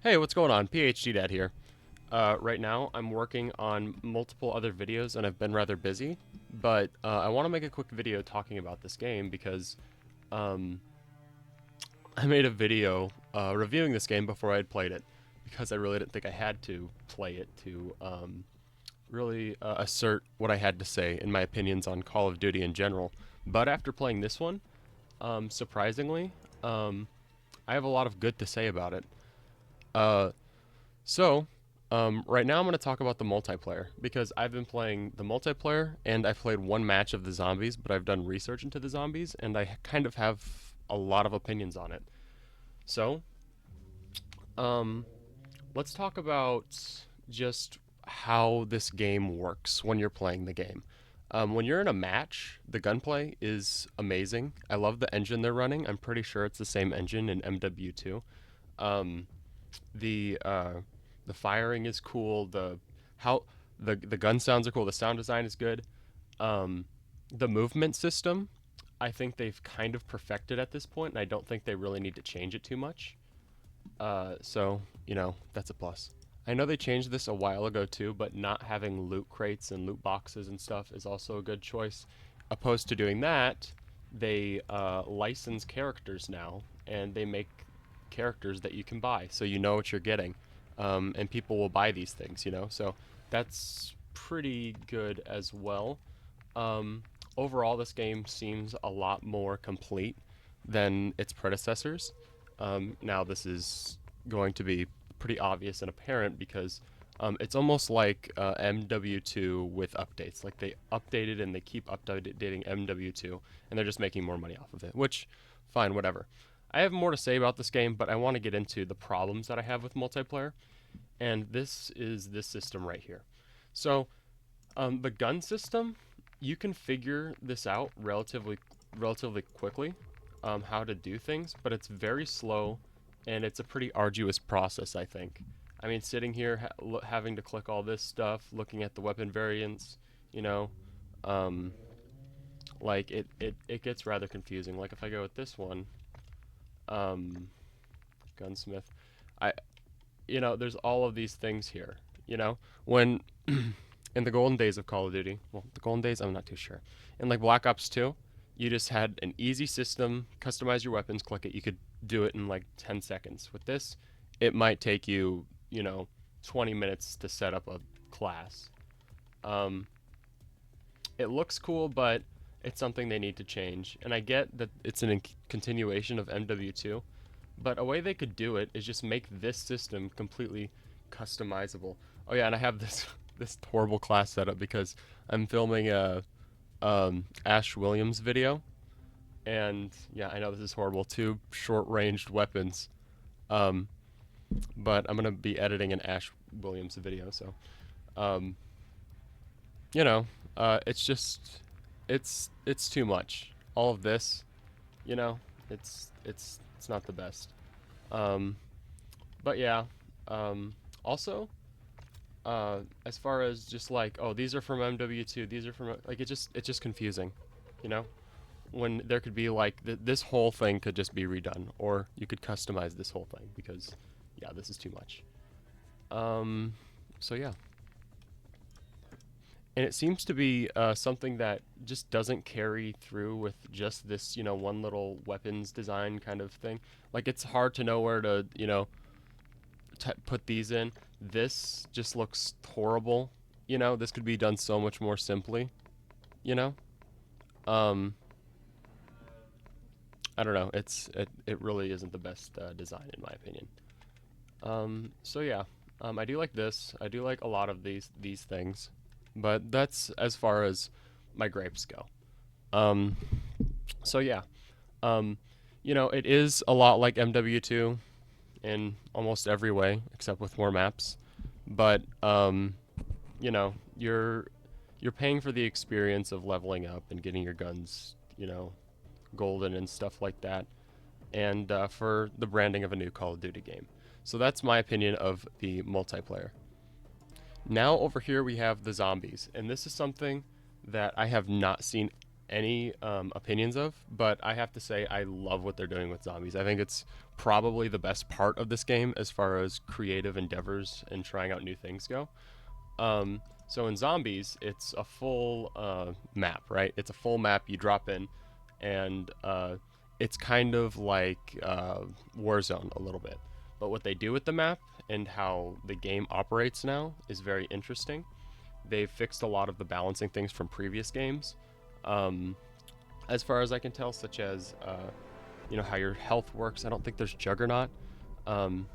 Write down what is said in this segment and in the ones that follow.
Hey, what's going on? PhD Dad here. Right now, I'm working on multiple other videos and I've been rather busy, but I want to make a quick video talking about this game because um, I made a video reviewing this game before I had played it because I really didn't think I had to play it to really assert what I had to say in my opinions on Call of Duty in general. But after playing this one, surprisingly, um, I have a lot of good to say about it. Uh, So, right now I'm going to talk about the multiplayer because I've been playing the multiplayer and I've played one match of the zombies, but I've done research into the zombies and I kind of have a lot of opinions on it. So, um, let's talk about just how this game works when you're playing the game. When you're in a match, the gunplay is amazing. I love the engine they're running. I'm pretty sure it's the same engine in MW2. Um, the uh, the firing is cool. How the gun sounds are cool. The sound design is good. Um, the movement system, I think they've kind of perfected at this point, and I don't think they really need to change it too much. So that's a plus. I know they changed this a while ago too, but not having loot crates and loot boxes and stuff is also a good choice. Opposed to doing that, they license characters now, and they make characters that you can buy, so you know what you're getting, and people will buy these things. So that's pretty good as well. Um, Overall, this game seems a lot more complete than its predecessors. Now, this is going to be pretty obvious and apparent because it's almost like MW2 with updates. Like they updated and they keep updating MW2, and they're just making more money off of it, which, fine, whatever. I have more to say about this game, but I want to get into the problems that I have with multiplayer, and this is this system right here. So, the gun system, you can figure this out relatively quickly, how to do things, but it's very slow, and it's a pretty arduous process, I think. I mean, sitting here having to click all this stuff, looking at the weapon variants, you know, um, like it gets rather confusing. Like if I go with this one, um, gunsmith, I there's all of these things here. When in the golden days of Call of Duty, well, the golden days, I'm not too sure. In like Black Ops 2, you just had an easy system, customize your weapons, click it. You could do it in like 10 seconds. With this, it might take you, 20 minutes to set up a class. Um, it looks cool, but it's something they need to change. And I get that it's a continuation of MW2, but a way they could do it is just make this system completely customizable. Oh yeah, and I have this this horrible class setup because I'm filming a Ash Williams video, and yeah, I know this is horrible. Two short-ranged weapons, um, but I'm gonna be editing an Ash Williams video, so um, you know, it's just it's too much. All of this, you know, it's not the best. Um, but yeah, also, as far as just like, oh, these are from MW2, these are from like it's just confusing, you know. When there could be like this whole thing could just be redone, or you could customize this whole thing because, yeah, this is too much. Um, so yeah, and it seems to be something that just doesn't carry through with just this, one little weapons design kind of thing. Like it's hard to know where to, put these in. This just looks horrible. This could be done so much more simply. You know, um, I don't know. It really isn't the best design in my opinion. So yeah, I do like this. I do like a lot of these things, but that's as far as my grapes go. Um, so yeah, um, it is a lot like MW2 in almost every way, except with more maps. But you know, you're you're paying for the experience of leveling up and getting your guns, golden and stuff like that, and for the branding of a new Call of Duty game. So that's my opinion of the multiplayer. Now over here we have the zombies, and this is something that I have not seen any opinions of, but I have to say I love what they're doing with zombies. I think it's probably the best part of this game as far as creative endeavors and trying out new things go. So in zombies, it's a full map, right? It's a full map you drop in, and it's kind of like Warzone a little bit. But what they do with the map and how the game operates now is very interesting. They've fixed a lot of the balancing things from previous games, um, as far as I can tell, such as how your health works. I don't think there's Juggernaut. Um,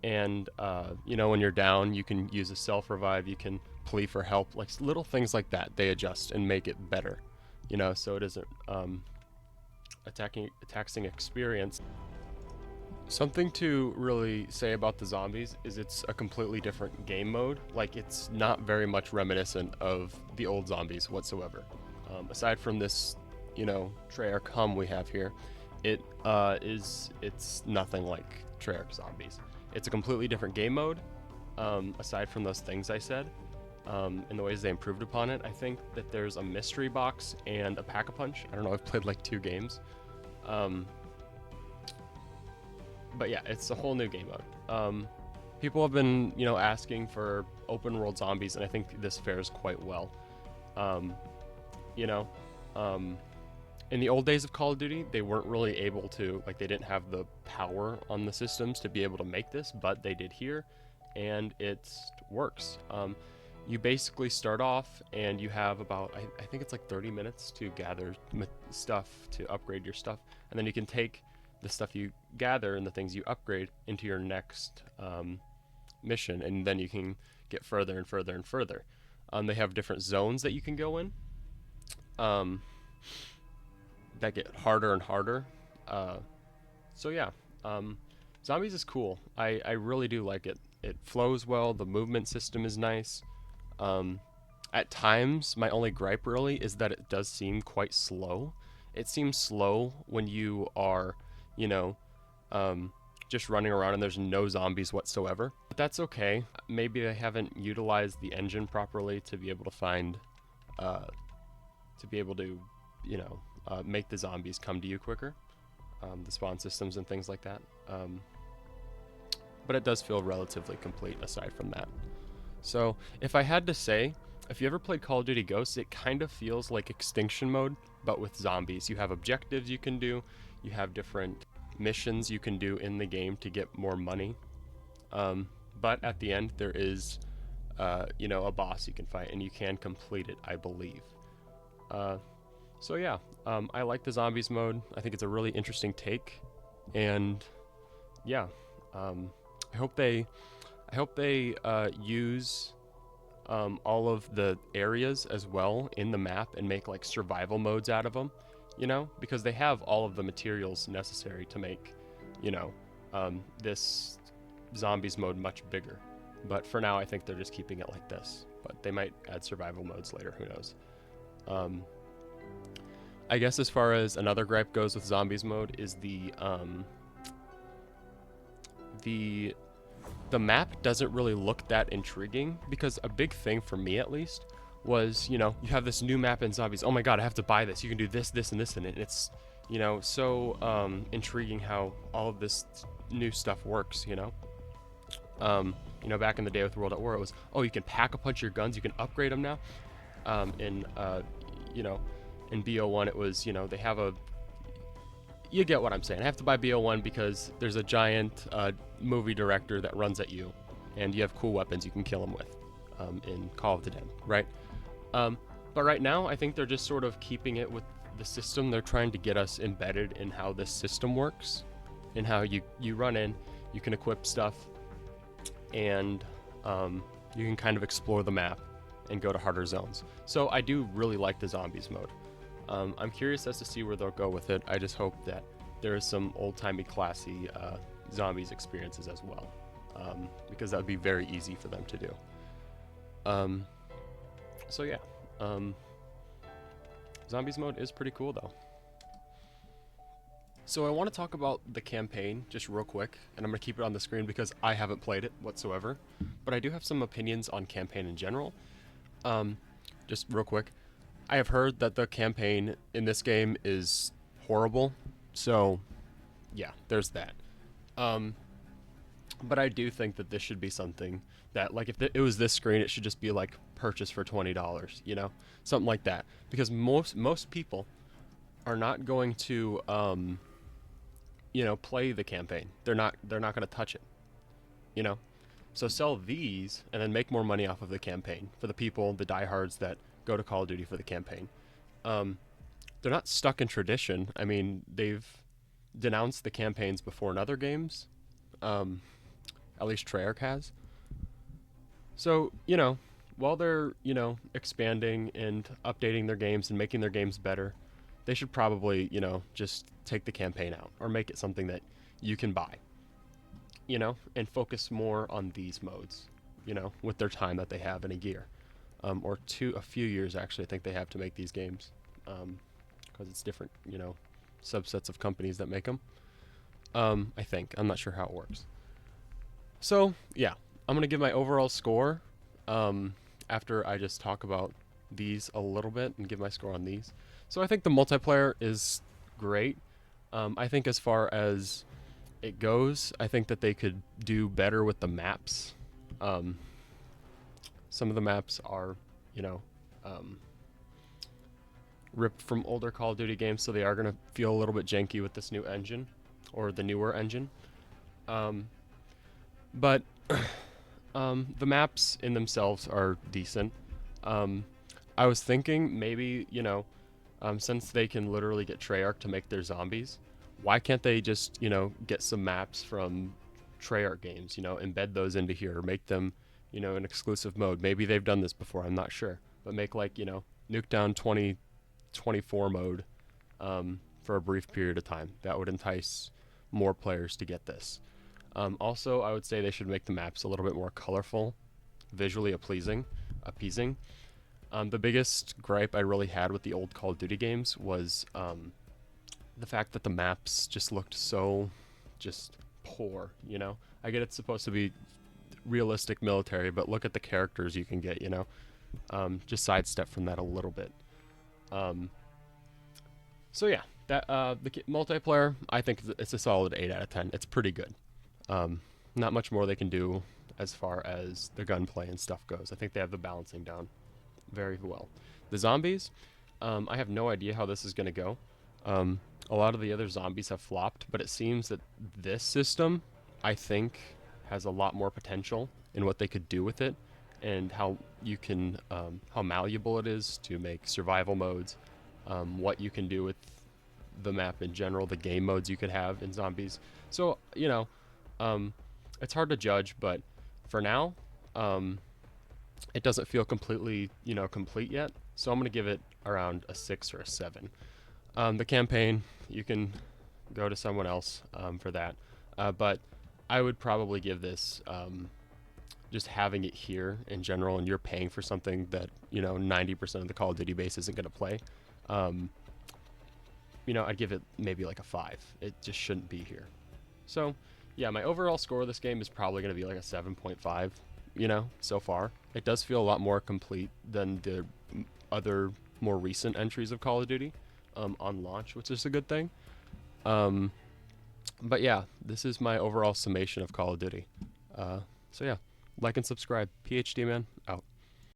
and when you're down, you can use a self revive, you can plea for help, like little things like that they adjust and make it better, so it isn't a taxing experience. Something to really say about the zombies is it's a completely different game mode. Like, it's not very much reminiscent of the old zombies whatsoever. Aside from this, Treyarch hum we have here, it's nothing like Treyarch zombies. It's a completely different game mode. Aside from those things I said, in the ways they improved upon it, I think that there's a mystery box and a pack-a-punch. I don't know, I've played like 2 games. But yeah, it's a whole new game mode. People have been, asking for open world zombies, and I think this fares quite well. You know, in the old days of Call of Duty, they weren't really able to, like, they didn't have the power on the systems to be able to make this, but they did here, and it works. You basically start off, and you have about, I think it's like 30 minutes to gather stuff to upgrade your stuff, and then you can take the stuff you gather and the things you upgrade into your next mission, and then you can get further and further and further. They have different zones that you can go in that get harder and harder. So yeah, Zombies is cool. I really do like it. It flows well. The movement system is nice. At times, my only gripe really is that it does seem quite slow. It seems slow when you are, just running around and there's no zombies whatsoever. But that's okay. Maybe they haven't utilized the engine properly to be able to find, make the zombies come to you quicker. The spawn systems and things like that. But it does feel relatively complete aside from that. So if I had to say, if you ever played Call of Duty Ghosts, it kind of feels like Extinction mode, but with zombies. You have objectives you can do, you have different missions you can do in the game to get more money. But at the end, there is, a boss you can fight, and you can complete it, I believe. So yeah, I like the zombies mode. I think it's a really interesting take, and yeah, I hope they use all of the areas as well in the map and make like survival modes out of them, because they have all of the materials necessary to make, this zombies mode much bigger. But for now, I think they're just keeping it like this. But they might add survival modes later, who knows. I guess as far as another gripe goes with zombies mode is the map doesn't really look that intriguing, because a big thing for me at least was, you have this new map in zombies. Oh my god, I have to buy this. You can do this, this, and this in it. And it's, so intriguing how all of this new stuff works, back in the day with World at War, it was, oh, you can pack-a-punch your guns, you can upgrade them now. In BO1 it was, they have a, you get what I'm saying. I have to buy BO1 because there's a giant movie director that runs at you, and you have cool weapons you can kill him with in Call of the Dead, right? But right now, I think they're just sort of keeping it with the system. They're trying to get us embedded in how this system works, and how you run in, you can equip stuff, and you can kind of explore the map and go to harder zones. So I do really like the zombies mode. I'm curious as to see where they'll go with it. I just hope that there is some old-timey classy zombies experiences as well, because that would be very easy for them to do. So yeah, zombies mode is pretty cool though. So I want to talk about the campaign just real quick, and I'm going to keep it on the screen because I haven't played it whatsoever, but I do have some opinions on campaign in general. Just real quick. I have heard that the campaign in this game is horrible. So, yeah, there's that. Um, but I do think that this should be something that, like, if it was this screen, it should just be like purchase for $20, something like that. Because most people are not going to, play the campaign. They're not going to touch it. You know, so sell these and then make more money off of the campaign for the people, the diehards that go to Call of Duty for the campaign. Um, they're not stuck in tradition. I mean, they've denounced the campaigns before in other games. Um, at least Treyarch has. So, while they're, expanding and updating their games and making their games better, they should probably, just take the campaign out or make it something that you can buy, and focus more on these modes, with their time that they have in a year. Or a few years actually, I think they have to make these games, because it's different, subsets of companies that make them. I think. I'm not sure how it works. So, yeah, I'm going to give my overall score after I just talk about these a little bit and give my score on these. So, I think the multiplayer is great. I think as far as it goes, I think that they could do better with the maps. Some of the maps are, you know, um, ripped from older Call of Duty games, so they are going to feel a little bit janky with this new engine, or the newer engine. Um, but the maps in themselves are decent. Um, I was thinking maybe, since they can literally get Treyarch to make their zombies, why can't they just, get some maps from Treyarch games, embed those into here, or make them, an exclusive mode. Maybe they've done this before, I'm not sure. But make like, Nukedown 2024 mode for a brief period of time. That would entice more players to get this. Also, I would say they should make the maps a little bit more colorful, visually appeasing. The biggest gripe I really had with the old Call of Duty games was the fact that the maps just looked so just poor, I get it's supposed to be realistic military, but look at the characters you can get, just sidestep from that a little bit. So yeah, that the multiplayer, I think it's a solid 8 out of 10. It's pretty good. Not much more they can do as far as the gunplay and stuff goes. I think they have the balancing down very well. The zombies, I have no idea how this is going to go. A lot of the other zombies have flopped, but it seems that this system, I think, has a lot more potential in what they could do with it, and how you can, how malleable it is to make survival modes, what you can do with the map in general, the game modes you could have in zombies. So, it's hard to judge, but for now, it doesn't feel completely, complete yet. So I'm going to give it around a 6 or a 7. The campaign, you can go to someone else for that. But I would probably give this, just having it here in general, and you're paying for something that, 90% of the Call of Duty base isn't going to play. I'd give it maybe like a 5. It just shouldn't be here. So, yeah, my overall score of this game is probably going to be like a 7.5, so far. It does feel a lot more complete than the other more recent entries of Call of Duty on launch, which is a good thing. But yeah, this is my overall summation of Call of Duty. So yeah, like and subscribe. PhD man, out.